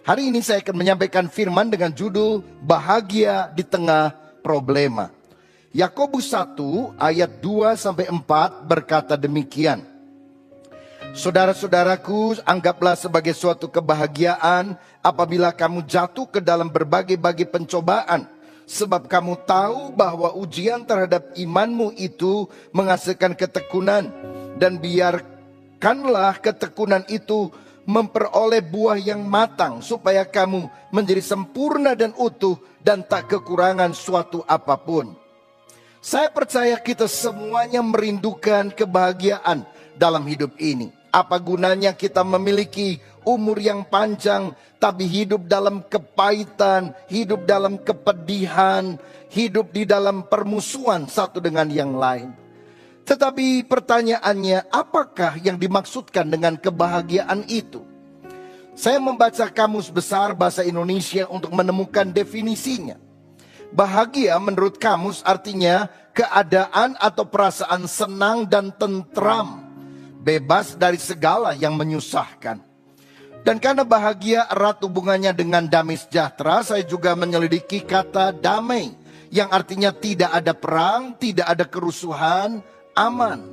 Hari ini saya akan menyampaikan firman dengan judul Bahagia di Tengah Problema. Yakobus 1 ayat 2-4 berkata demikian. Saudara-saudaraku, anggaplah sebagai suatu kebahagiaan apabila kamu jatuh ke dalam berbagai-bagai pencobaan. Sebab kamu tahu bahwa ujian terhadap imanmu itu menghasilkan ketekunan. Dan biarkanlah ketekunan itu memperoleh buah yang matang, supaya kamu menjadi sempurna dan utuh dan tak kekurangan suatu apapun. Saya percaya kita semuanya merindukan kebahagiaan dalam hidup ini. Apa gunanya kita memiliki umur yang panjang, tapi hidup dalam kepahitan, hidup dalam kepedihan, hidup di dalam permusuhan satu dengan yang lain. Tetapi pertanyaannya, apakah yang dimaksudkan dengan kebahagiaan itu? Saya membaca Kamus Besar Bahasa Indonesia untuk menemukan definisinya. Bahagia menurut kamus artinya keadaan atau perasaan senang dan tentram, bebas dari segala yang menyusahkan. Dan karena bahagia erat hubungannya dengan damai sejahtera, saya juga menyelidiki kata damai, yang artinya tidak ada perang, tidak ada kerusuhan, aman.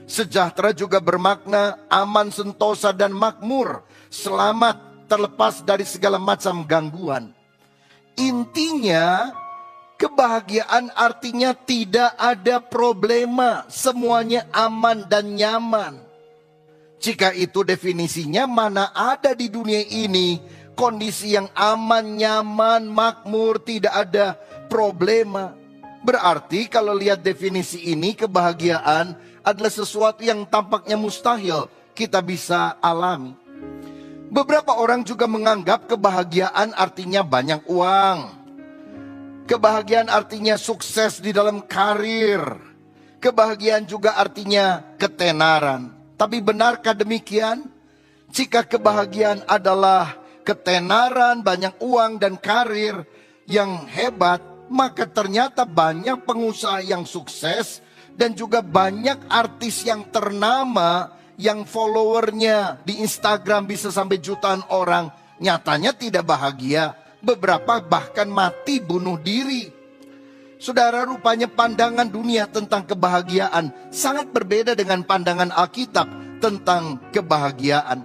Sejahtera juga bermakna aman, sentosa dan makmur, selamat, terlepas dari segala macam gangguan. Intinya, kebahagiaan artinya tidak ada problema, semuanya aman dan nyaman. Jika itu definisinya, mana ada di dunia ini kondisi yang aman, nyaman, makmur, tidak ada problema. Berarti kalau lihat definisi ini, kebahagiaan adalah sesuatu yang tampaknya mustahil kita bisa alami. Beberapa orang juga menganggap kebahagiaan artinya banyak uang. Kebahagiaan artinya sukses di dalam karir. Kebahagiaan juga artinya ketenaran. Tapi benarkah demikian? Jika kebahagiaan adalah ketenaran, banyak uang dan karir yang hebat, maka ternyata banyak pengusaha yang sukses dan juga banyak artis yang ternama yang followernya di Instagram bisa sampai jutaan orang, nyatanya tidak bahagia. Beberapa bahkan mati bunuh diri. Saudara, rupanya pandangan dunia tentang kebahagiaan sangat berbeda dengan pandangan Alkitab tentang kebahagiaan.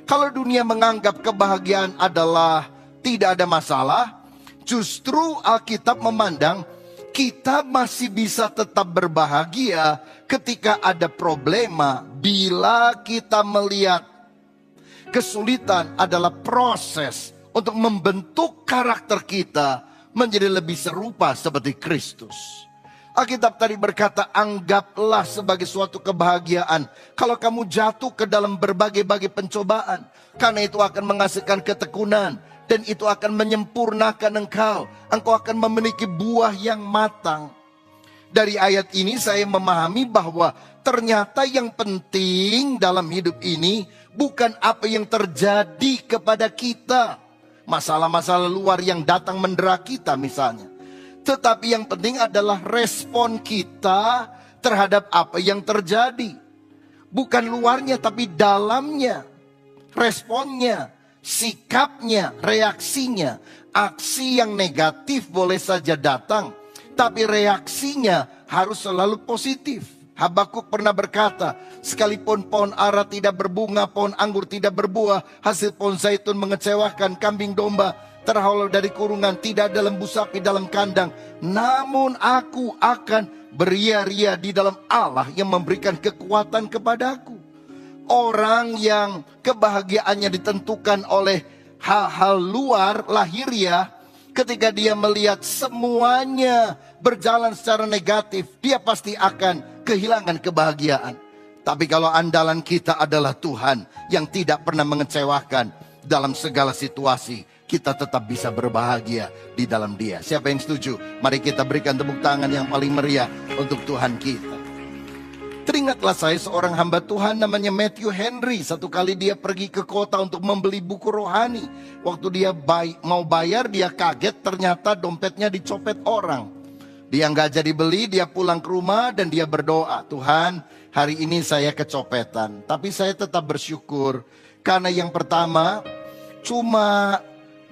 Kalau dunia menganggap kebahagiaan adalah tidak ada masalah, justru Alkitab memandang kita masih bisa tetap berbahagia ketika ada problema, bila kita melihat kesulitan adalah proses untuk membentuk karakter kita menjadi lebih serupa seperti Kristus. Alkitab tadi berkata, anggaplah sebagai suatu kebahagiaan kalau kamu jatuh ke dalam berbagai-bagai pencobaan, karena itu akan menghasilkan ketekunan dan itu akan menyempurnakan engkau. Engkau akan memiliki buah yang matang. Dari ayat ini saya memahami bahwa ternyata yang penting dalam hidup ini bukan apa yang terjadi kepada kita, masalah-masalah luar yang datang mendera kita misalnya. Tetapi yang penting adalah respon kita terhadap apa yang terjadi. Bukan luarnya tapi dalamnya. Responnya, sikapnya, reaksinya. Aksi yang negatif boleh saja datang, tapi reaksinya harus selalu positif. Habakuk pernah berkata, sekalipun pohon ara tidak berbunga, pohon anggur tidak berbuah, hasil pohon zaitun mengecewakan, kambing domba terhalau dari kurungan, tidak ada lembu sapi dalam kandang, namun aku akan beria-ria di dalam Allah yang memberikan kekuatan kepadaku. Orang yang kebahagiaannya ditentukan oleh hal-hal luar lahiriah, ketika dia melihat semuanya berjalan secara negatif, dia pasti akan kehilangan kebahagiaan. Tapi kalau andalan kita adalah Tuhan yang tidak pernah mengecewakan dalam segala situasi, kita tetap bisa berbahagia di dalam Dia. Siapa yang setuju? Mari kita berikan tepuk tangan yang paling meriah untuk Tuhan kita. Teringatlah saya seorang hamba Tuhan namanya Matthew Henry. Satu kali dia pergi ke kota untuk membeli buku rohani. Waktu dia mau bayar, dia kaget ternyata dompetnya dicopet orang. Dia nggak jadi beli, dia pulang ke rumah dan dia berdoa, Tuhan, hari ini saya kecopetan. Tapi saya tetap bersyukur karena yang pertama, cuma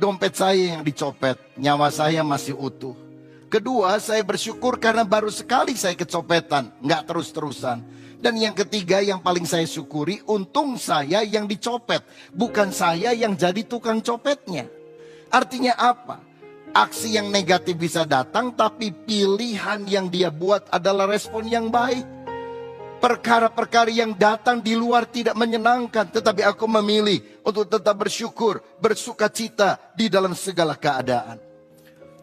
dompet saya yang dicopet, nyawa saya masih utuh. Kedua, saya bersyukur karena baru sekali saya kecopetan, nggak terus-terusan. Dan yang ketiga yang paling saya syukuri, untung saya yang dicopet, bukan saya yang jadi tukang copetnya. Artinya apa? Aksi yang negatif bisa datang, tapi pilihan yang dia buat adalah respon yang baik. Perkara-perkara yang datang di luar tidak menyenangkan, tetapi aku memilih untuk tetap bersyukur, bersukacita di dalam segala keadaan.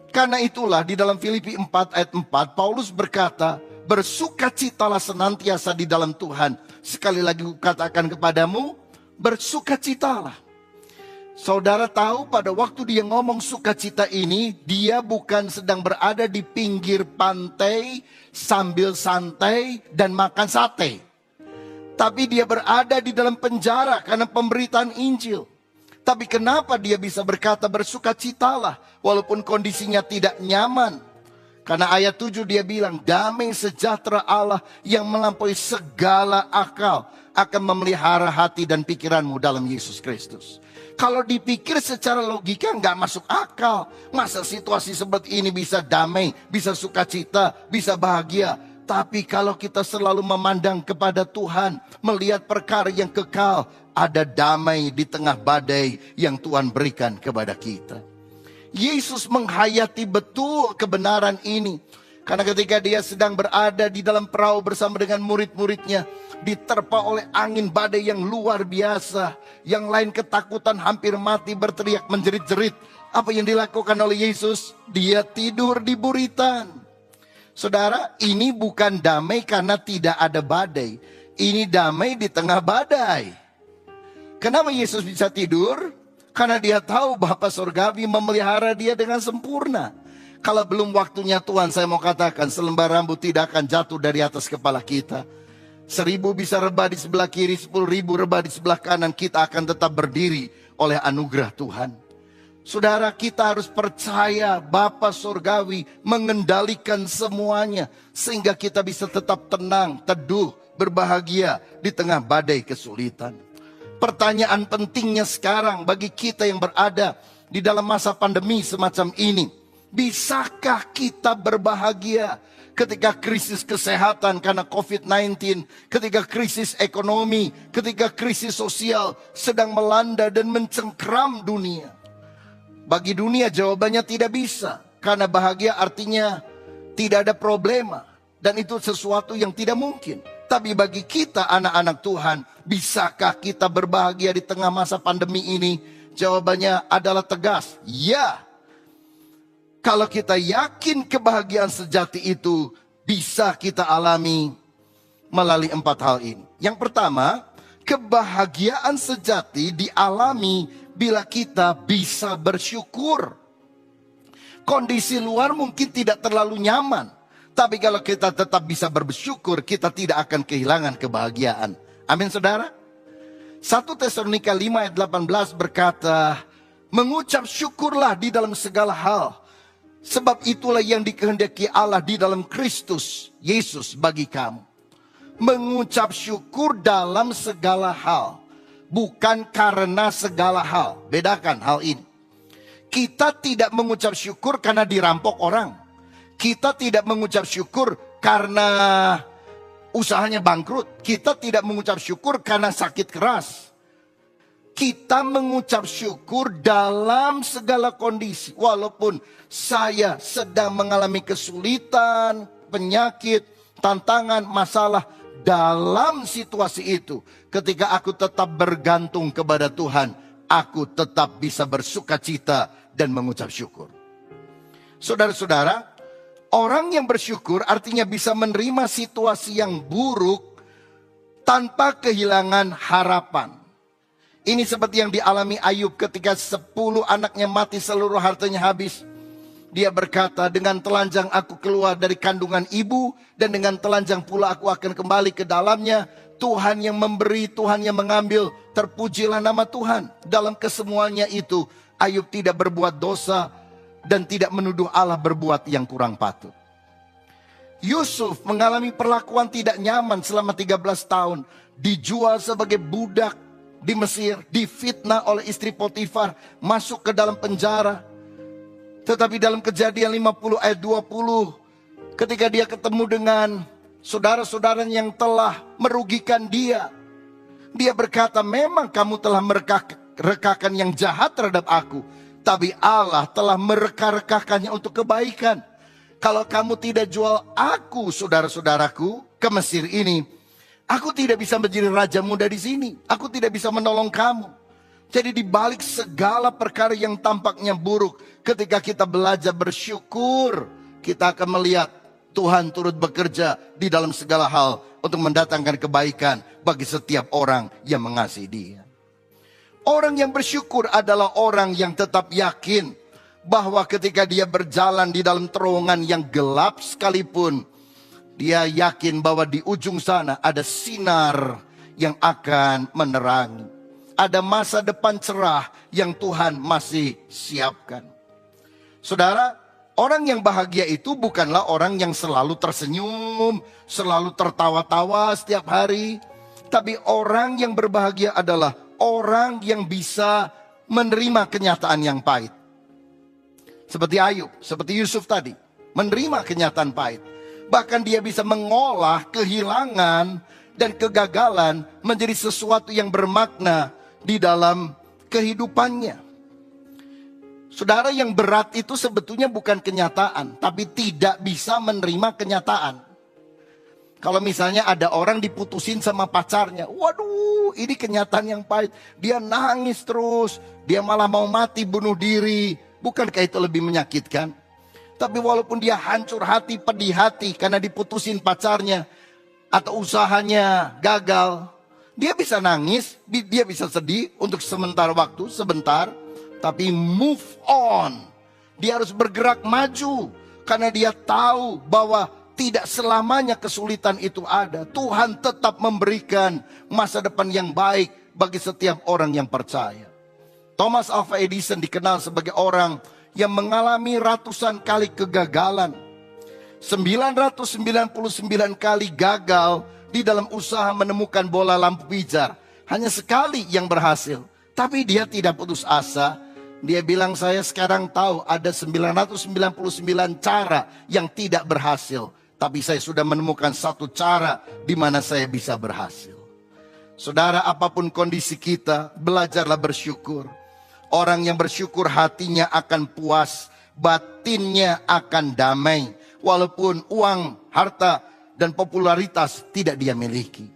Karena itulah di dalam Filipi 4 ayat 4, Paulus berkata, bersukacitalah senantiasa di dalam Tuhan. Sekali lagi kukatakan kepadamu, bersukacitalah. Saudara tahu pada waktu dia ngomong sukacita ini, dia bukan sedang berada di pinggir pantai sambil santai dan makan sate. Tapi dia berada di dalam penjara karena pemberitaan Injil. Tapi kenapa dia bisa berkata bersukacitalah walaupun kondisinya tidak nyaman? Karena ayat 7 dia bilang, damai sejahtera Allah yang melampaui segala akal akan memelihara hati dan pikiranmu dalam Yesus Kristus. Kalau dipikir secara logika nggak masuk akal. Masa situasi seperti ini bisa damai, bisa sukacita, bisa bahagia. Tapi kalau kita selalu memandang kepada Tuhan, melihat perkara yang kekal, ada damai di tengah badai yang Tuhan berikan kepada kita. Yesus menghayati betul kebenaran ini. Karena ketika dia sedang berada di dalam perahu bersama dengan murid-muridnya, diterpa oleh angin badai yang luar biasa. Yang lain ketakutan hampir mati, berteriak menjerit-jerit. Apa yang dilakukan oleh Yesus? Dia tidur di buritan. Saudara, ini bukan damai karena tidak ada badai. Ini damai di tengah badai. Kenapa Yesus bisa tidur? Karena dia tahu Bapa Surgawi memelihara dia dengan sempurna. Kalau belum waktunya Tuhan, saya mau katakan selembar rambut tidak akan jatuh dari atas kepala kita. 1000 bisa rebah di sebelah kiri, 10.000 rebah di sebelah kanan, kita akan tetap berdiri oleh anugerah Tuhan. Saudara, kita harus percaya Bapa Surgawi mengendalikan semuanya. Sehingga kita bisa tetap tenang, teduh, berbahagia di tengah badai kesulitan. Pertanyaan pentingnya sekarang bagi kita yang berada di dalam masa pandemi semacam ini. Bisakah kita berbahagia ketika krisis kesehatan karena COVID-19, ketika krisis ekonomi, ketika krisis sosial sedang melanda dan mencengkram dunia? Bagi dunia jawabannya tidak bisa. Karena bahagia artinya tidak ada problema. Dan itu sesuatu yang tidak mungkin. Tapi bagi kita anak-anak Tuhan, bisakah kita berbahagia di tengah masa pandemi ini? Jawabannya adalah tegas, ya. Kalau kita yakin kebahagiaan sejati itu bisa kita alami melalui 4 hal ini. Yang pertama, kebahagiaan sejati dialami bila kita bisa bersyukur. Kondisi luar mungkin tidak terlalu nyaman. Tapi kalau kita tetap bisa bersyukur, kita tidak akan kehilangan kebahagiaan. Amin saudara. 1 Tesalonika 5 ayat 18 berkata, mengucap syukurlah di dalam segala hal. Sebab itulah yang dikehendaki Allah di dalam Kristus Yesus bagi kamu. Mengucap syukur dalam segala hal. Bukan karena segala hal. Bedakan hal ini. Kita tidak mengucap syukur karena dirampok orang. Kita tidak mengucap syukur karena usahanya bangkrut. Kita tidak mengucap syukur karena sakit keras. Kita mengucap syukur dalam segala kondisi. Walaupun saya sedang mengalami kesulitan, penyakit, tantangan, masalah. Dalam situasi itu, ketika aku tetap bergantung kepada Tuhan, aku tetap bisa bersukacita dan mengucap syukur. Saudara-saudara, orang yang bersyukur artinya bisa menerima situasi yang buruk tanpa kehilangan harapan. Ini seperti yang dialami Ayub ketika 10 anaknya mati, seluruh hartanya habis. Dia berkata, dengan telanjang aku keluar dari kandungan ibu, dan dengan telanjang pula aku akan kembali ke dalamnya. Tuhan yang memberi, Tuhan yang mengambil, terpujilah nama Tuhan. Dalam kesemuanya itu, Ayub tidak berbuat dosa dan tidak menuduh Allah berbuat yang kurang patut. Yusuf mengalami perlakuan tidak nyaman selama 13 tahun. Dijual sebagai budak di Mesir, difitnah oleh istri Potifar, masuk ke dalam penjara. Tetapi dalam Kejadian 50 ayat 20, ketika dia ketemu dengan saudara-saudaranya yang telah merugikan dia, dia berkata, memang kamu telah mereka-rekakan yang jahat terhadap aku, tapi Allah telah mereka-rekakannya untuk kebaikan. Kalau kamu tidak jual aku, saudara-saudaraku, ke Mesir ini, aku tidak bisa menjadi raja muda di sini. Aku tidak bisa menolong kamu. Jadi di balik segala perkara yang tampaknya buruk, ketika kita belajar bersyukur, kita akan melihat Tuhan turut bekerja di dalam segala hal untuk mendatangkan kebaikan bagi setiap orang yang mengasihi Dia. Orang yang bersyukur adalah orang yang tetap yakin bahwa ketika dia berjalan di dalam terowongan yang gelap sekalipun, dia yakin bahwa di ujung sana ada sinar yang akan menerangi. Ada masa depan cerah yang Tuhan masih siapkan. Saudara, orang yang bahagia itu bukanlah orang yang selalu tersenyum, selalu tertawa-tawa setiap hari. Tapi orang yang berbahagia adalah orang yang bisa menerima kenyataan yang pahit. Seperti Ayub, seperti Yusuf tadi, menerima kenyataan pahit. Bahkan dia bisa mengolah kehilangan dan kegagalan menjadi sesuatu yang bermakna di dalam kehidupannya. Saudara, yang berat itu sebetulnya bukan kenyataan, tapi tidak bisa menerima kenyataan. Kalau misalnya ada orang diputusin sama pacarnya, waduh, ini kenyataan yang pahit. Dia nangis terus, dia malah mau mati bunuh diri. Bukankah itu lebih menyakitkan? Tapi walaupun dia hancur hati, pedih hati karena diputusin pacarnya atau usahanya gagal, dia bisa nangis, dia bisa sedih untuk sementara waktu, sebentar. Tapi move on. Dia harus bergerak maju karena dia tahu bahwa tidak selamanya kesulitan itu ada. Tuhan tetap memberikan masa depan yang baik bagi setiap orang yang percaya. Thomas Alva Edison dikenal sebagai orang yang mengalami ratusan kali kegagalan. 999 kali gagal di dalam usaha menemukan bola lampu pijar. Hanya sekali yang berhasil. Tapi dia tidak putus asa. Dia bilang, saya sekarang tahu ada 999 cara yang tidak berhasil. Tapi saya sudah menemukan satu cara di mana saya bisa berhasil. Saudara, apapun kondisi kita, belajarlah bersyukur. Orang yang bersyukur hatinya akan puas, batinnya akan damai. Walaupun uang, harta, dan popularitas tidak dia miliki.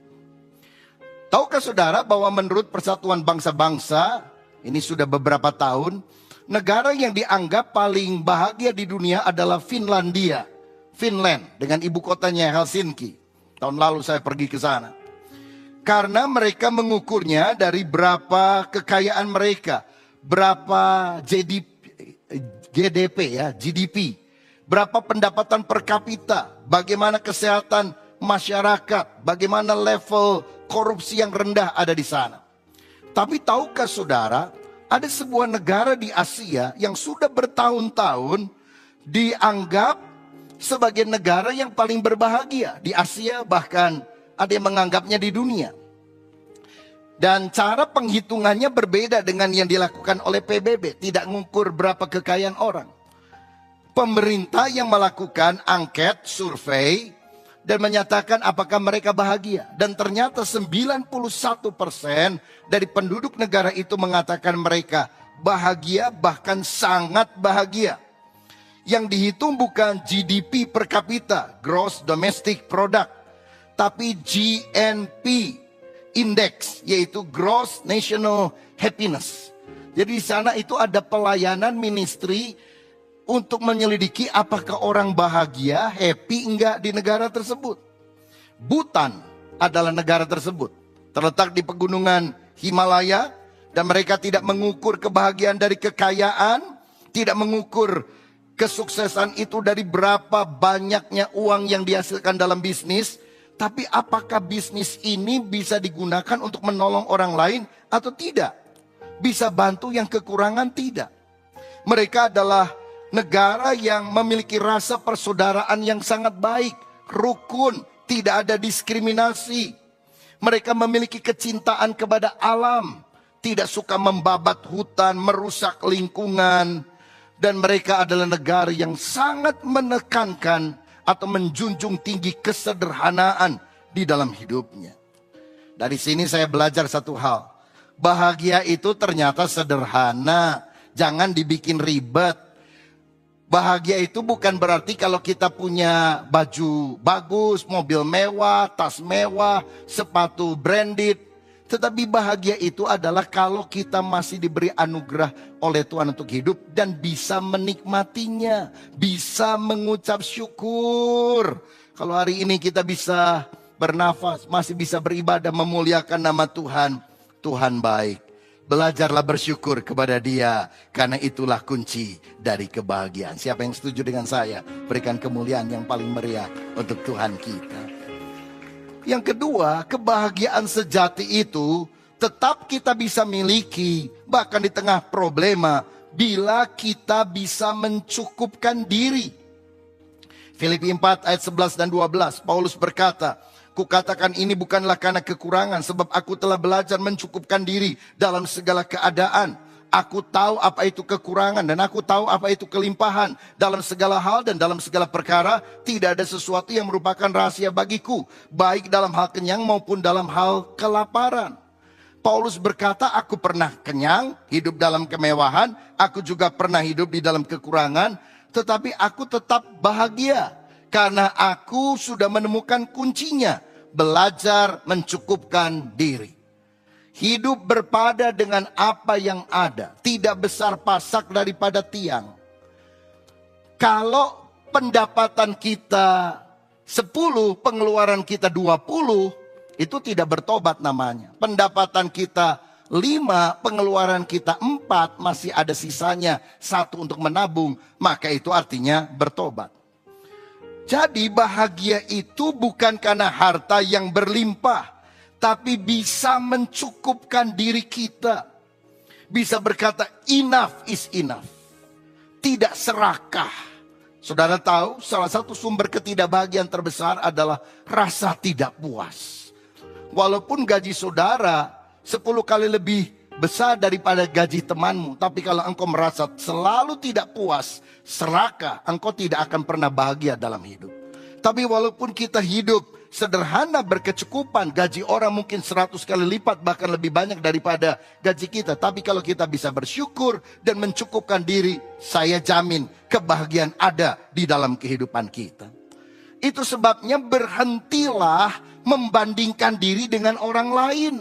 Tahukah saudara bahwa menurut Persatuan Bangsa-Bangsa, ini sudah beberapa tahun, negara yang dianggap paling bahagia di dunia adalah Finlandia. Finland dengan ibu kotanya Helsinki. Tahun lalu saya pergi ke sana. Karena mereka mengukurnya dari berapa kekayaan mereka. Berapa GDP, berapa pendapatan per kapita, bagaimana kesehatan masyarakat, bagaimana level korupsi yang rendah ada di sana. Tapi tahukah saudara, ada sebuah negara di Asia yang sudah bertahun-tahun dianggap sebagai negara yang paling berbahagia di Asia, bahkan ada yang menganggapnya di dunia. Dan cara penghitungannya berbeda dengan yang dilakukan oleh PBB. Tidak mengukur berapa kekayaan orang. Pemerintah yang melakukan angket, survei, dan menyatakan apakah mereka bahagia. Dan ternyata 91% dari penduduk negara itu mengatakan mereka bahagia, bahkan sangat bahagia. Yang dihitung bukan GDP per kapita, Gross Domestic Product, tapi GNP Index, yaitu Gross National Happiness. Jadi di sana itu ada pelayanan ministry untuk menyelidiki apakah orang bahagia, happy enggak di negara tersebut. Bhutan adalah negara tersebut. Terletak di pegunungan Himalaya dan mereka tidak mengukur kebahagiaan dari kekayaan, tidak mengukur kesuksesan itu dari berapa banyaknya uang yang dihasilkan dalam bisnis. Tapi apakah bisnis ini bisa digunakan untuk menolong orang lain atau tidak? Bisa bantu yang kekurangan? Tidak. Mereka adalah negara yang memiliki rasa persaudaraan yang sangat baik, rukun, tidak ada diskriminasi. Mereka memiliki kecintaan kepada alam, tidak suka membabat hutan, merusak lingkungan. Dan mereka adalah negara yang sangat menekankan atau menjunjung tinggi kesederhanaan di dalam hidupnya. Dari sini saya belajar satu hal. Bahagia itu ternyata sederhana, jangan dibikin ribet. Bahagia itu bukan berarti kalau kita punya baju bagus, mobil mewah, tas mewah, sepatu branded. Tetapi bahagia itu adalah kalau kita masih diberi anugerah oleh Tuhan untuk hidup dan bisa menikmatinya, bisa mengucap syukur. Kalau hari ini kita bisa bernafas, masih bisa beribadah, memuliakan nama Tuhan, Tuhan baik. Belajarlah bersyukur kepada Dia, karena itulah kunci dari kebahagiaan. Siapa yang setuju dengan saya? Berikan kemuliaan yang paling meriah untuk Tuhan kita. Yang kedua, kebahagiaan sejati itu tetap kita bisa miliki, bahkan di tengah problema, bila kita bisa mencukupkan diri. Filipi 4 ayat 11 dan 12, Paulus berkata, "Kukatakan ini bukanlah karena kekurangan, sebab aku telah belajar mencukupkan diri dalam segala keadaan. Aku tahu apa itu kekurangan dan aku tahu apa itu kelimpahan. Dalam segala hal dan dalam segala perkara, tidak ada sesuatu yang merupakan rahasia bagiku, baik dalam hal kenyang maupun dalam hal kelaparan." Paulus berkata, aku pernah kenyang, hidup dalam kemewahan, aku juga pernah hidup di dalam kekurangan, tetapi aku tetap bahagia. Karena aku sudah menemukan kuncinya, belajar mencukupkan diri. Hidup berpada dengan apa yang ada, tidak besar pasak daripada tiang. Kalau pendapatan kita 10, pengeluaran kita 20, itu tidak bertobat namanya. Pendapatan kita 5, pengeluaran kita 4, masih ada sisanya 1 untuk menabung, maka itu artinya bertobat. Jadi bahagia itu bukan karena harta yang berlimpah, tapi bisa mencukupkan diri kita. Bisa berkata enough is enough. Tidak serakah. Saudara tahu salah satu sumber ketidakbahagiaan terbesar adalah rasa tidak puas. Walaupun gaji saudara 10 kali lebih besar daripada gaji temanmu, tapi kalau engkau merasa selalu tidak puas, serakah, engkau tidak akan pernah bahagia dalam hidup. Tapi walaupun kita hidup sederhana, berkecukupan, gaji orang mungkin 100 kali lipat, bahkan lebih banyak daripada gaji kita. Tapi kalau kita bisa bersyukur dan mencukupkan diri, saya jamin kebahagiaan ada di dalam kehidupan kita. Itu sebabnya berhentilah membandingkan diri dengan orang lain.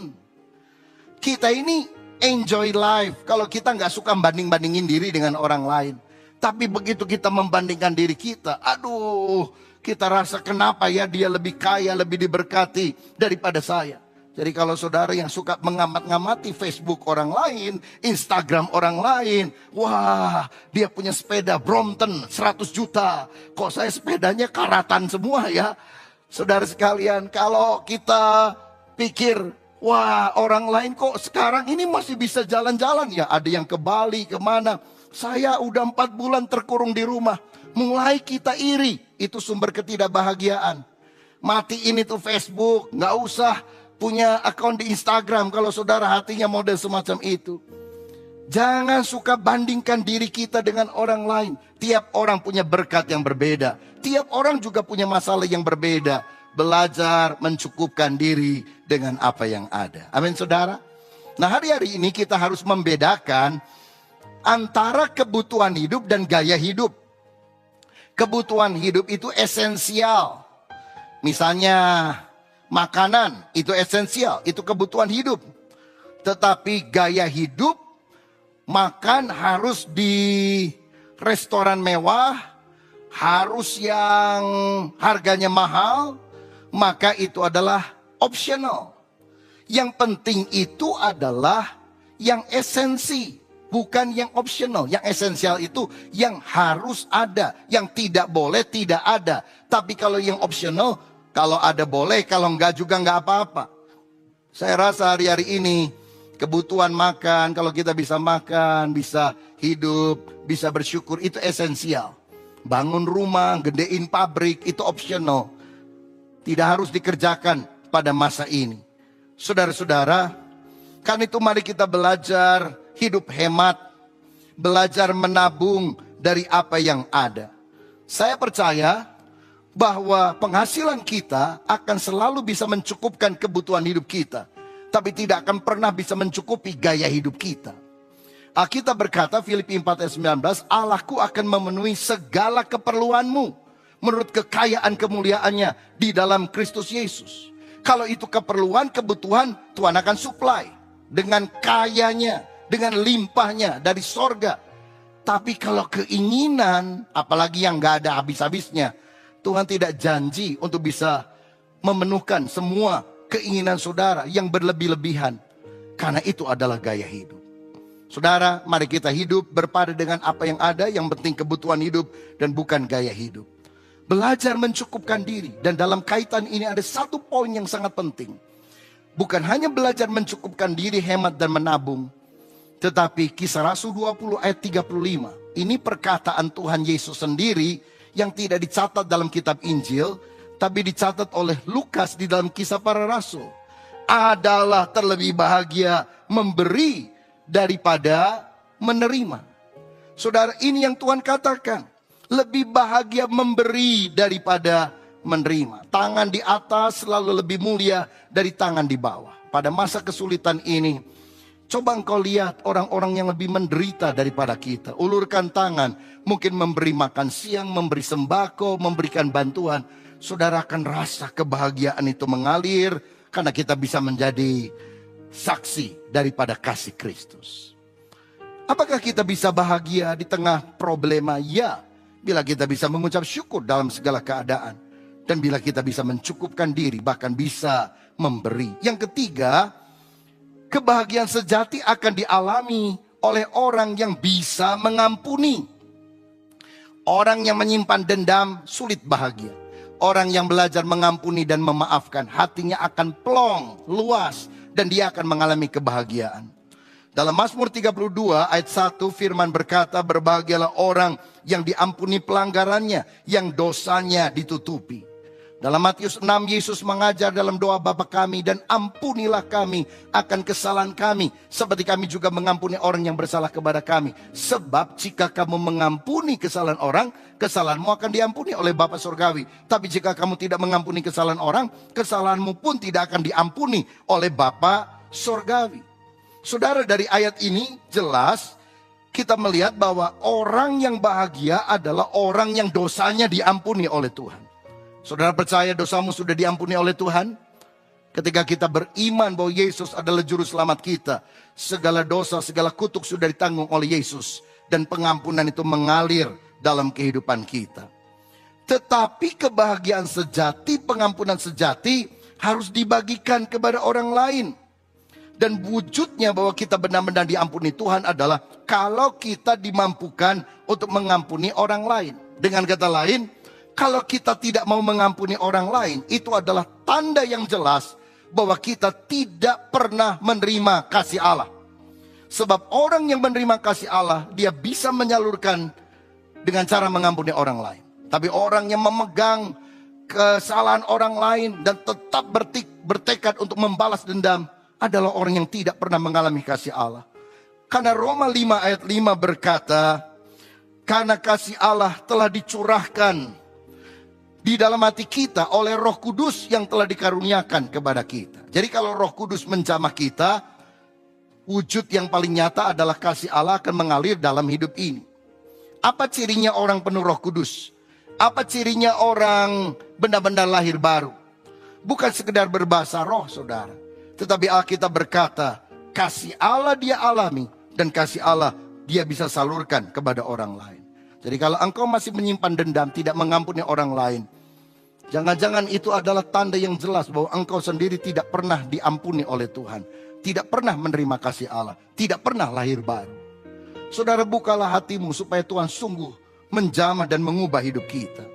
Kita ini enjoy life kalau kita nggak suka banding-bandingin diri dengan orang lain. Tapi begitu kita membandingkan diri kita, aduh, kita rasa kenapa ya dia lebih kaya, lebih diberkati daripada saya. Jadi kalau saudara yang suka mengamat-ngamati Facebook orang lain, Instagram orang lain, wah dia punya sepeda Brompton 100 juta, kok saya sepedanya karatan semua ya. Saudara sekalian, kalau kita pikir, wah orang lain kok sekarang ini masih bisa jalan-jalan ya. Ada yang ke Bali, kemana. Saya udah 4 bulan terkurung di rumah. Mulai kita iri. Itu sumber ketidakbahagiaan. Matiin itu Facebook. Gak usah punya akun di Instagram kalau saudara hatinya model semacam itu. Jangan suka bandingkan diri kita dengan orang lain. Tiap orang punya berkat yang berbeda. Tiap orang juga punya masalah yang berbeda. Belajar mencukupkan diri dengan apa yang ada. Amin saudara. Nah hari-hari ini kita harus membedakan antara kebutuhan hidup dan gaya hidup. Kebutuhan hidup itu esensial. Misalnya makanan itu esensial, itu kebutuhan hidup. Tetapi gaya hidup, makan harus di restoran mewah, harus yang harganya mahal, maka itu adalah optional. Yang penting itu adalah yang esensi, bukan yang optional. Yang esensial itu yang harus ada, yang tidak boleh tidak ada. Tapi kalau yang optional, kalau ada boleh, kalau enggak juga enggak apa-apa. Saya rasa hari-hari ini kebutuhan makan, kalau kita bisa makan, bisa hidup, bisa bersyukur, itu esensial. Bangun rumah, gedein pabrik, itu optional. Tidak harus dikerjakan pada masa ini. Saudara-saudara, karena itu mari kita belajar hidup hemat, belajar menabung dari apa yang ada. Saya percaya bahwa penghasilan kita akan selalu bisa mencukupkan kebutuhan hidup kita, tapi tidak akan pernah bisa mencukupi gaya hidup kita. Alkitab berkata, Filipi 4 ayat 19, Allahku akan memenuhi segala keperluanmu menurut kekayaan kemuliaannya di dalam Kristus Yesus. Kalau itu keperluan, kebutuhan, Tuhan akan supply dengan kayanya, dengan limpahnya dari sorga. Tapi kalau keinginan, apalagi yang gak ada habis-habisnya, Tuhan tidak janji untuk bisa memenuhkan semua keinginan saudara yang berlebih-lebihan. Karena itu adalah gaya hidup. Saudara, mari kita hidup berpada dengan apa yang ada, yang penting kebutuhan hidup dan bukan gaya hidup. Belajar mencukupkan diri, dan dalam kaitan ini ada satu poin yang sangat penting. Bukan hanya belajar mencukupkan diri, hemat dan menabung, tetapi Kisah Rasul 20 ayat 35. Ini perkataan Tuhan Yesus sendiri yang tidak dicatat dalam kitab Injil, tapi dicatat oleh Lukas di dalam Kisah Para Rasul. Adalah terlebih bahagia memberi daripada menerima. Saudara, ini yang Tuhan katakan. Lebih bahagia memberi daripada menerima. Tangan di atas selalu lebih mulia dari tangan di bawah. Pada masa kesulitan ini, coba engkau lihat orang-orang yang lebih menderita daripada kita. Ulurkan tangan, mungkin memberi makan siang, memberi sembako, memberikan bantuan. Saudara akan rasa kebahagiaan itu mengalir, karena kita bisa menjadi saksi daripada kasih Kristus. Apakah kita bisa bahagia di tengah problema? Ya, bila kita bisa mengucap syukur dalam segala keadaan. Dan bila kita bisa mencukupkan diri, bahkan bisa memberi. Yang ketiga, kebahagiaan sejati akan dialami oleh orang yang bisa mengampuni. Orang yang menyimpan dendam sulit bahagia. Orang yang belajar mengampuni dan memaafkan, hatinya akan plong, luas, dan dia akan mengalami kebahagiaan. Dalam Mazmur 32 ayat 1 firman berkata, berbahagialah orang yang diampuni pelanggarannya, yang dosanya ditutupi. Dalam Matius 6 Yesus mengajar dalam doa Bapa kami, dan ampunilah kami akan kesalahan kami, seperti kami juga mengampuni orang yang bersalah kepada kami. Sebab jika kamu mengampuni kesalahan orang, kesalahanmu akan diampuni oleh Bapa Surgawi. Tapi jika kamu tidak mengampuni kesalahan orang, kesalahanmu pun tidak akan diampuni oleh Bapa Surgawi. Saudara, dari ayat ini jelas kita melihat bahwa orang yang bahagia adalah orang yang dosanya diampuni oleh Tuhan. Saudara percaya dosamu sudah diampuni oleh Tuhan? Ketika kita beriman bahwa Yesus adalah juru selamat kita, segala dosa, segala kutuk sudah ditanggung oleh Yesus. Dan pengampunan itu mengalir dalam kehidupan kita. Tetapi kebahagiaan sejati, pengampunan sejati harus dibagikan kepada orang lain. Dan wujudnya bahwa kita benar-benar diampuni Tuhan adalah kalau kita dimampukan untuk mengampuni orang lain. Dengan kata lain, kalau kita tidak mau mengampuni orang lain, itu adalah tanda yang jelas bahwa kita tidak pernah menerima kasih Allah. Sebab orang yang menerima kasih Allah, dia bisa menyalurkan dengan cara mengampuni orang lain. Tapi orang yang memegang kesalahan orang lain dan tetap bertekad untuk membalas dendam adalah orang yang tidak pernah mengalami kasih Allah. Karena Roma 5 ayat 5 berkata, karena kasih Allah telah dicurahkan di dalam hati kita oleh Roh Kudus yang telah dikaruniakan kepada kita. Jadi kalau Roh Kudus menjamah kita, wujud yang paling nyata adalah kasih Allah akan mengalir dalam hidup ini. Apa cirinya orang penuh Roh Kudus? Apa cirinya orang benar-benar lahir baru? Bukan sekedar berbahasa roh, saudara. Tetapi Alkitab berkata, kasih Allah dia alami, dan kasih Allah dia bisa salurkan kepada orang lain. Jadi kalau engkau masih menyimpan dendam, tidak mengampuni orang lain, jangan-jangan itu adalah tanda yang jelas bahwa engkau sendiri tidak pernah diampuni oleh Tuhan. Tidak pernah menerima kasih Allah, tidak pernah lahir baru. Saudara, bukalah hatimu supaya Tuhan sungguh menjamah dan mengubah hidup kita.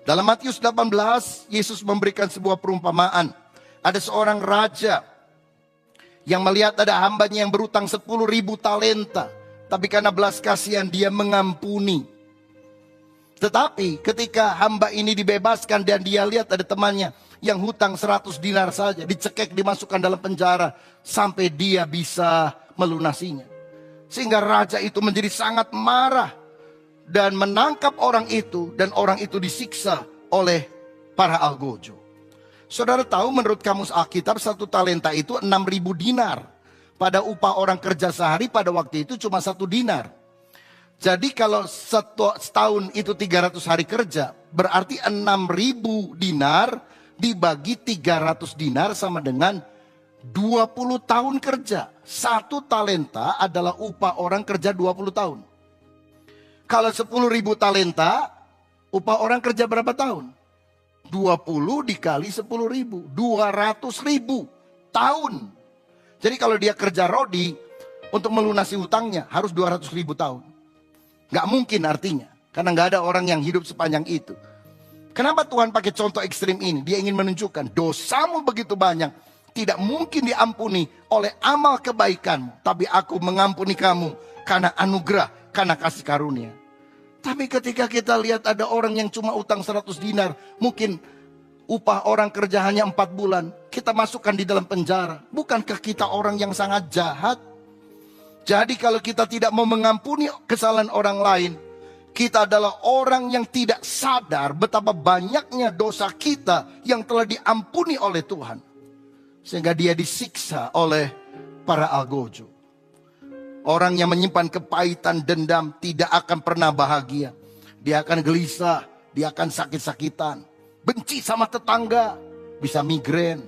Dalam Matius 18, Yesus memberikan sebuah perumpamaan. Ada seorang raja yang melihat ada hambanya yang berutang 10.000 talenta. Tapi karena belas kasihan dia mengampuni. Tetapi ketika hamba ini dibebaskan dan dia lihat ada temannya yang hutang 100 dinar saja, dicekek, dimasukkan dalam penjara sampai dia bisa melunasinya. Sehingga raja itu menjadi sangat marah dan menangkap orang itu, dan orang itu disiksa oleh para algojo. Saudara tahu menurut kamus Alkitab 1 talenta itu 6.000 dinar. Pada upah orang kerja sehari pada waktu itu cuma 1 dinar. Jadi kalau setahun itu 300 hari kerja, berarti 6.000 dinar dibagi 300 dinar sama dengan 20 tahun kerja. 1 talenta adalah upah orang kerja 20 tahun. Kalau 10.000 talenta, upah orang kerja berapa tahun? 20 dikali 10.000, 200.000 tahun. Jadi kalau dia kerja rodi untuk melunasi hutangnya harus 200.000 tahun. Gak mungkin artinya, karena gak ada orang yang hidup sepanjang itu. Kenapa Tuhan pakai contoh ekstrim ini? Dia ingin menunjukkan dosamu begitu banyak, tidak mungkin diampuni oleh amal kebaikanmu. Tapi aku mengampuni kamu karena anugerah, karena kasih karunia. Tapi ketika kita lihat ada orang yang cuma utang 100 dinar, mungkin upah orang kerja hanya 4 bulan, kita masukkan di dalam penjara. Bukankah kita orang yang sangat jahat? Jadi kalau kita tidak mau mengampuni kesalahan orang lain, kita adalah orang yang tidak sadar betapa banyaknya dosa kita yang telah diampuni oleh Tuhan. Sehingga dia disiksa oleh para algojo. Orang yang menyimpan kepahitan, dendam tidak akan pernah bahagia. Dia akan gelisah, dia akan sakit-sakitan. Benci sama tetangga, bisa migrain.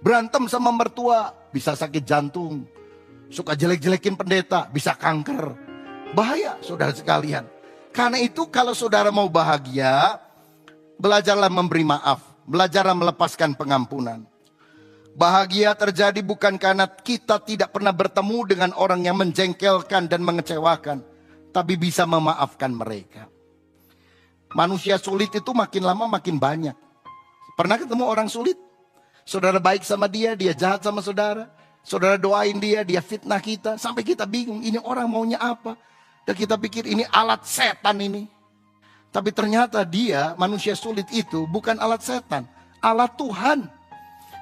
Berantem sama mertua, bisa sakit jantung. Suka jelek-jelekin pendeta, bisa kanker. Bahaya saudara sekalian. Karena itu kalau saudara mau bahagia, belajarlah memberi maaf. Belajarlah melepaskan pengampunan. Bahagia terjadi bukan karena kita tidak pernah bertemu dengan orang yang menjengkelkan dan mengecewakan. Tapi bisa memaafkan mereka. Manusia sulit itu makin lama makin banyak. Pernah ketemu orang sulit? Saudara baik sama dia, dia jahat sama saudara. Saudara doain dia, dia fitnah kita. Sampai kita bingung, ini orang maunya apa? Dan kita pikir ini alat setan ini. Tapi ternyata dia, manusia sulit itu bukan alat setan. Alat Tuhan.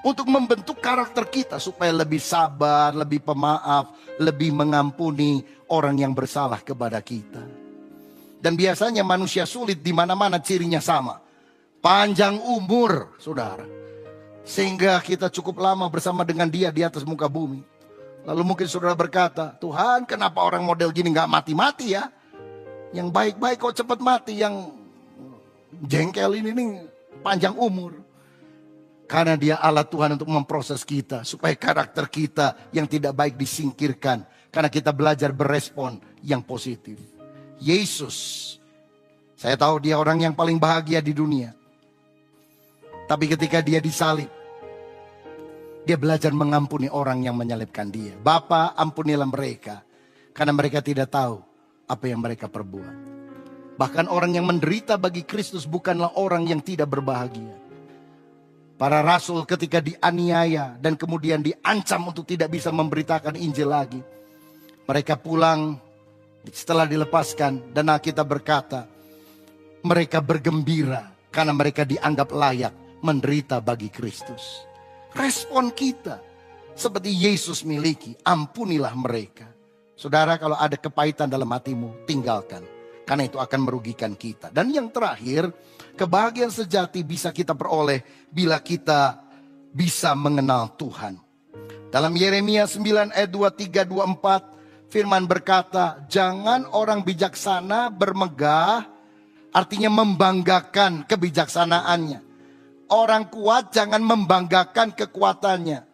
Untuk membentuk karakter kita supaya lebih sabar, lebih pemaaf, lebih mengampuni orang yang bersalah kepada kita. Dan biasanya manusia sulit di mana-mana cirinya sama. Panjang umur, saudara. Sehingga kita cukup lama bersama dengan dia di atas muka bumi. Lalu mungkin saudara berkata, Tuhan kenapa orang model gini gak mati-mati ya? Yang baik-baik kok cepat mati, yang jengkel ini nih panjang umur. Karena dia alat Tuhan untuk memproses kita. Supaya karakter kita yang tidak baik disingkirkan. Karena kita belajar berespon yang positif. Yesus, saya tahu dia orang yang paling bahagia di dunia. Tapi ketika dia disalib, dia belajar mengampuni orang yang menyalibkan dia. Bapa, ampunilah mereka, karena mereka tidak tahu apa yang mereka perbuat. Bahkan orang yang menderita bagi Kristus bukanlah orang yang tidak berbahagia. Para rasul ketika dianiaya dan kemudian diancam untuk tidak bisa memberitakan Injil lagi, mereka pulang setelah dilepaskan, dan Alkitab berkata, mereka bergembira karena mereka dianggap layak menderita bagi Kristus. Respon kita seperti Yesus miliki, ampunilah mereka. Saudara, kalau ada kepahitan dalam hatimu, tinggalkan. Karena itu akan merugikan kita. Dan yang terakhir, kebahagiaan sejati bisa kita peroleh bila kita bisa mengenal Tuhan. Dalam Yeremia 9 ayat 23, 24, firman berkata, jangan orang bijaksana bermegah, artinya membanggakan kebijaksanaannya. Orang kuat jangan membanggakan kekuatannya.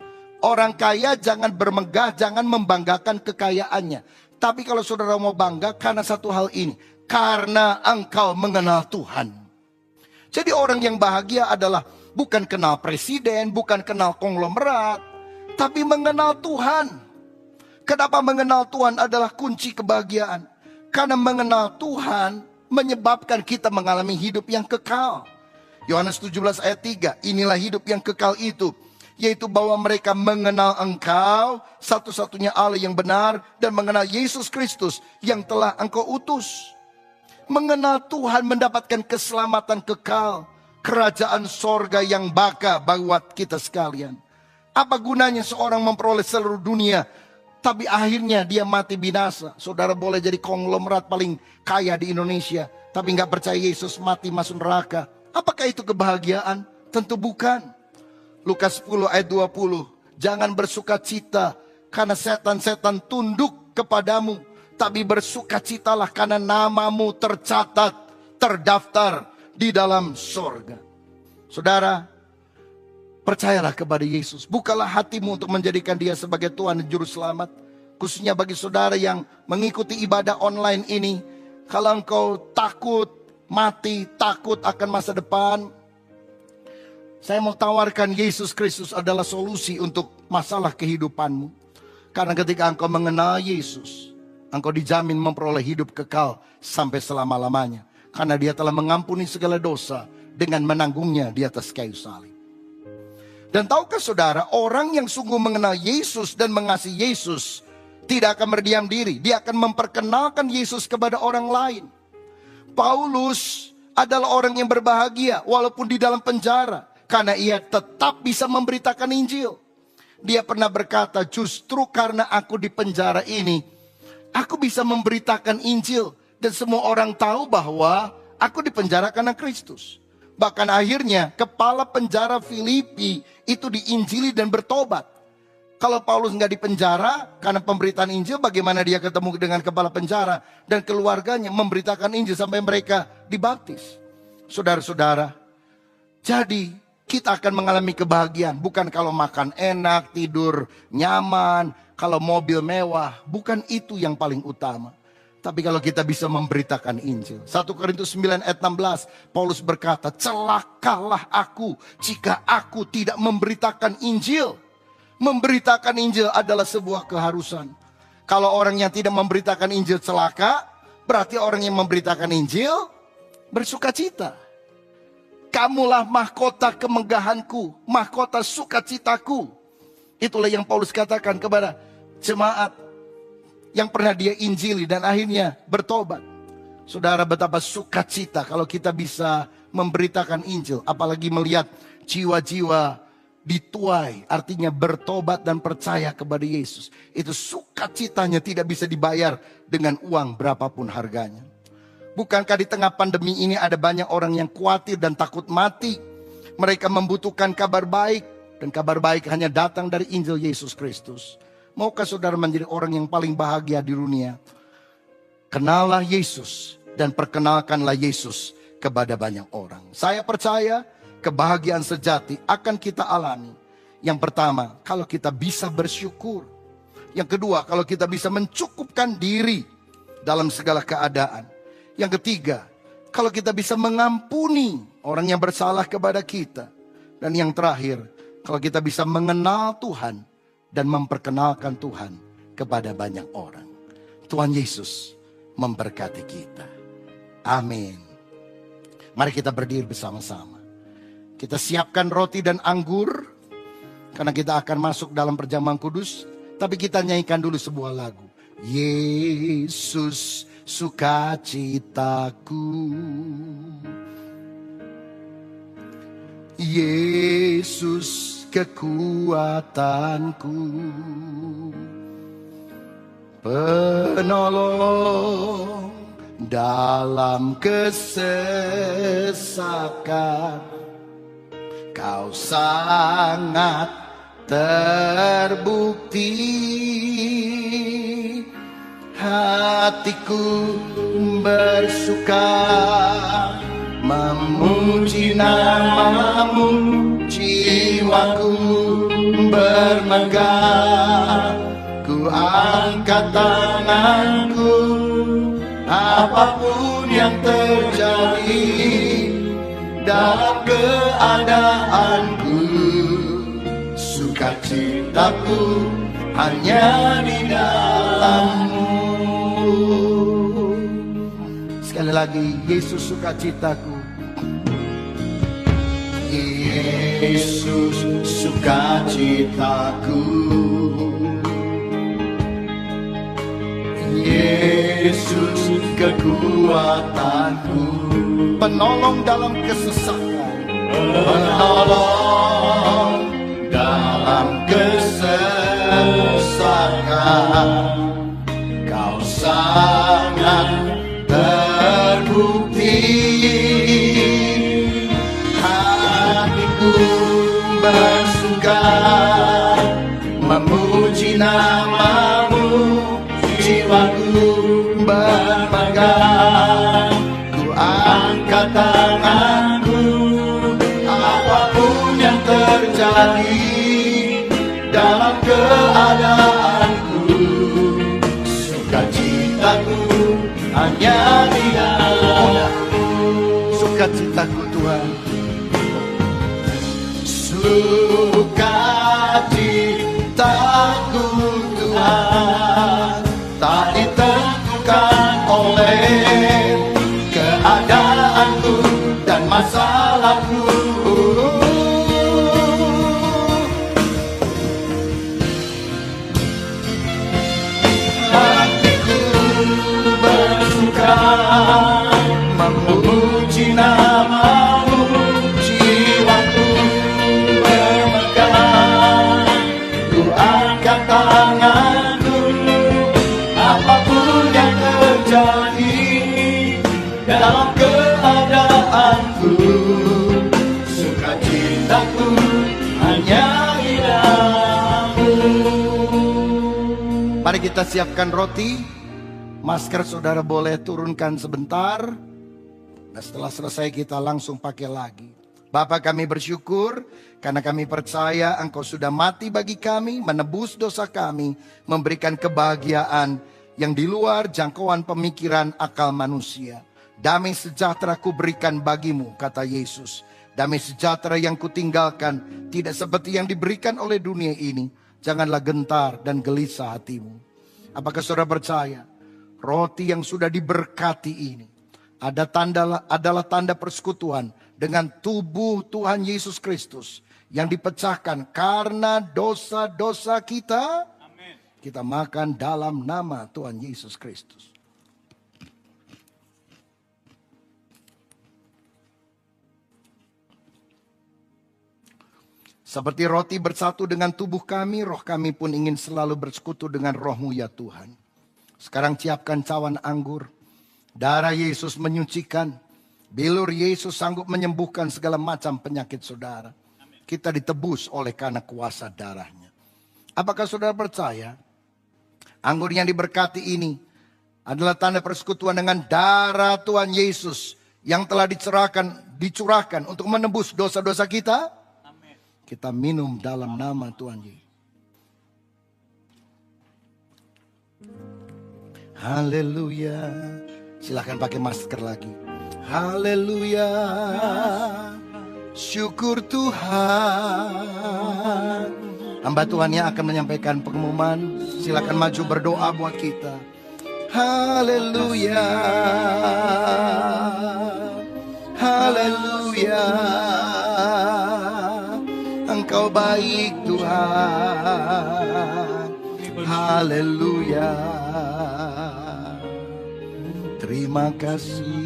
Orang kaya jangan bermegah, jangan membanggakan kekayaannya. Tapi kalau saudara mau bangga karena satu hal ini, karena engkau mengenal Tuhan. Jadi orang yang bahagia adalah bukan kenal presiden, bukan kenal konglomerat, tapi mengenal Tuhan. Kenapa mengenal Tuhan adalah kunci kebahagiaan? Karena mengenal Tuhan menyebabkan kita mengalami hidup yang kekal. Yohanes 17 ayat 3, inilah hidup yang kekal itu, yaitu bahwa mereka mengenal Engkau, satu-satunya Allah yang benar, dan mengenal Yesus Kristus yang telah Engkau utus. Mengenal Tuhan mendapatkan keselamatan kekal. kerajaan sorga yang baka buat kita sekalian. Apa gunanya seorang memperoleh seluruh dunia, tapi akhirnya dia mati binasa? Saudara boleh jadi konglomerat paling kaya di Indonesia, tapi nggak percaya Yesus, mati masuk neraka. Apakah itu kebahagiaan? Tentu bukan. Lukas 10 ayat 20. Jangan bersuka cita karena setan-setan tunduk kepadamu, tapi bersukacitalah karena namamu tercatat, terdaftar di dalam sorga. Saudara, percayalah kepada Yesus. Bukalah hatimu untuk menjadikan dia sebagai Tuhan dan Juru Selamat. Khususnya bagi saudara yang mengikuti ibadah online ini. Kalau engkau takut mati, takut akan masa depan, saya mau tawarkan Yesus Kristus adalah solusi untuk masalah kehidupanmu. Karena ketika engkau mengenal Yesus, engkau dijamin memperoleh hidup kekal sampai selama-lamanya. Karena dia telah mengampuni segala dosa dengan menanggungnya di atas kayu salib. Dan tahukah saudara, orang yang sungguh mengenal Yesus dan mengasihi Yesus tidak akan berdiam diri. Dia akan memperkenalkan Yesus kepada orang lain. Paulus adalah orang yang berbahagia walaupun di dalam penjara, karena ia tetap bisa memberitakan Injil. Dia pernah berkata, justru karena aku di penjara ini, aku bisa memberitakan Injil. Dan semua orang tahu bahwa aku di penjara karena Kristus. Bahkan akhirnya kepala penjara Filipi itu diinjili dan bertobat. Kalau Paulus nggak di penjara karena pemberitaan Injil, bagaimana dia ketemu dengan kepala penjara dan keluarganya memberitakan Injil sampai mereka dibaptis? Saudara-saudara, jadi kita akan mengalami kebahagiaan. Bukan kalau makan enak, tidur nyaman, kalau mobil mewah. Bukan itu yang paling utama. Tapi kalau kita bisa memberitakan Injil. 1 Korintus 9 ayat 16. Paulus berkata, celakalah aku jika aku tidak memberitakan Injil. Memberitakan Injil adalah sebuah keharusan. Kalau orang yang tidak memberitakan Injil celaka, berarti orang yang memberitakan Injil bersukacita. Kamulah mahkota kemegahanku, mahkota sukacitaku. Itulah yang Paulus katakan kepada jemaat yang pernah dia injili dan akhirnya bertobat. Saudara, betapa sukacita kalau kita bisa memberitakan Injil. Apalagi melihat jiwa-jiwa dituai, artinya bertobat dan percaya kepada Yesus. Itu sukacitanya tidak bisa dibayar dengan uang berapapun harganya. Bukankah di tengah pandemi ini ada banyak orang yang khawatir dan takut mati? Mereka membutuhkan kabar baik. Dan kabar baik hanya datang dari Injil Yesus Kristus. Maukah saudara menjadi orang yang paling bahagia di dunia? Kenallah Yesus dan perkenalkanlah Yesus kepada banyak orang. Saya percaya kebahagiaan sejati akan kita alami. Yang pertama, kalau kita bisa bersyukur. Yang kedua, kalau kita bisa mencukupkan diri dalam segala keadaan. Yang ketiga, kalau kita bisa mengampuni orang yang bersalah kepada kita. Dan yang terakhir, kalau kita bisa mengenal Tuhan dan memperkenalkan Tuhan kepada banyak orang. Tuhan Yesus memberkati kita. Amin. Mari kita berdiri bersama-sama. Kita siapkan roti dan anggur, karena kita akan masuk dalam perjamuan kudus. Tapi kita nyanyikan dulu sebuah lagu. Yesus sukacitaku, Yesus kekuatanku, penolong dalam kesesakan. Kau sangat terbukti, hatiku bersuka memuji namamu, jiwaku bermegah. Ku angkat tanganku, apapun yang terjadi dalam keadaanku, sukacitaku hanya di dalammu. Sekali lagi, Yesus sukacitaku, Yesus sukacitaku, Yesus kekuatanku, penolong dalam kesesakan. menolong dalam kesesakan. Kau sangat terbukti, hatiku bersuka memuji namamu, jiwaku bermegah. Ku angkat tanganku, apapun yang terjadi dalam keadaanku, sukacitaku hanya Dia. Sukacitaku Tuhan, sukacitaku Tuhan, tak ditentukan oleh keadaanku dan masalahku. Hatiku bersuka memuji namamu, jiwaku bermegah. Ku angkat tanganku, apapun yang terjadi dalam keadaanku, sukacitaku hanya Di-Dalam-Mu. Mari kita siapkan roti. Masker saudara boleh turunkan sebentar. Dan setelah selesai kita langsung pakai lagi. Bapa, kami bersyukur karena kami percaya Engkau sudah mati bagi kami, menebus dosa kami, memberikan kebahagiaan yang di luar jangkauan pemikiran akal manusia. Damai sejahtera ku berikan bagimu, kata Yesus. Damai sejahtera yang kutinggalkan tidak seperti yang diberikan oleh dunia ini. Janganlah gentar dan gelisah hatimu. Apakah saudara percaya roti yang sudah diberkati ini adalah tanda persekutuan dengan tubuh Tuhan Yesus Kristus yang dipecahkan karena dosa-dosa kita? Amin. Kita makan dalam nama Tuhan Yesus Kristus. Seperti roti bersatu dengan tubuh kami, roh kami pun ingin selalu bersekutu dengan roh-Mu ya Tuhan. Sekarang siapkan cawan anggur. Darah Yesus menyucikan. Bilur Yesus sanggup menyembuhkan segala macam penyakit saudara. Kita ditebus oleh karena kuasa darahnya. Apakah saudara percaya anggur yang diberkati ini adalah tanda persekutuan dengan darah Tuhan Yesus yang telah dicurahkan untuk menebus dosa-dosa kita? Amin. Kita minum dalam nama Tuhan Yesus. Haleluya. Silahkan pakai masker lagi. Haleluya. Syukur Tuhan. Hamba Tuhan yang akan menyampaikan pengumuman. Silahkan maju berdoa buat kita. Haleluya. Haleluya. Engkau baik Tuhan. Haleluya. Terima kasih